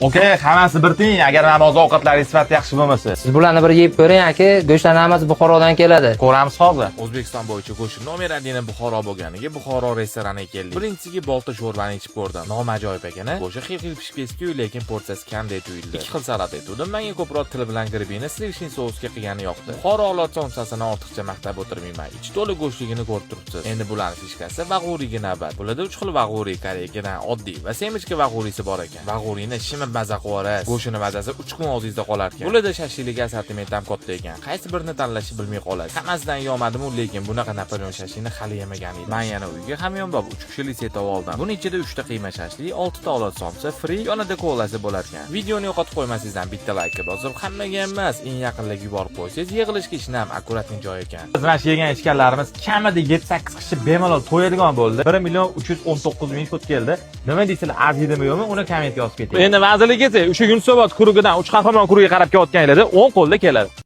Okey, hammasi bir teng, agar namoz ovqatlari sifati yaxshi bo'lmasa. Siz bularni bir yeb ko'ring aka, go'shtlarning hammasi Buxorodan keladi. Ko'ramiz hozir. O'zbekiston bo'yicha go'sht nomer 1 Buxoro bo'lganiga Buxoro restoraniga keldik. Birinchisiga bolta sho'rvani ichib ko'rdim. Nom ajoyib ekan-a. Go'sht xil-xil pishib-pishib, lekin porsiyasi kamdek tuyuldi. Ikki xil salat etdim. Menga ko'proq til bilan gribini slivichniy sousga qilgani yoqdi. Buxoro olot somsasini ortiqcha maqtab o'tirmayman. Ichi to'la go'shtligini ko'rib turibsiz. Endi bularning fishkasi vag'uriga navbat. Bularda 3 xil vag'uri, koreyaga oddiy va semichka vag'urisi bor ekan. Vag'urini shimib maza qilib, go'shtini mazasi 3 kun og'zingizda qolar ekan. Bularda shashlik assortiment ham katta ekan. Qaysi birini tanlashni bilmay qolasiz. Hammasidan yo'madimu, lekin bunaqa Napoleon shashlikni hali yemagan edim. Men yana uyga hamyonbop 3 kishilik set oldim. Buning ichida 3 ta qiyma shashlik, 6 ta olot somsa, free, yonida kolasi bo'lar ekan. Videoni yo'qotib qo'ymasingizdan bitta like bosib, hammaga emas, eng yaqinlarga yuborib qo'ysangiz, yig'ilishga ishnam akkuratning joyi ekan. Biz mana shu yegan ichganlarimiz kamida 7-8 kishi bemalol to'yadigan bo'ldi. 1.319.000 fut keldi. Nima deysizlar, arziymi yo'qmi? Uni kommentga yozib keting. Endi vazirlik esa o'sha Yunusobod kurugidan 3 qahramon kurugiga qarab kelayotganinglarda 10 qo'lda keladi.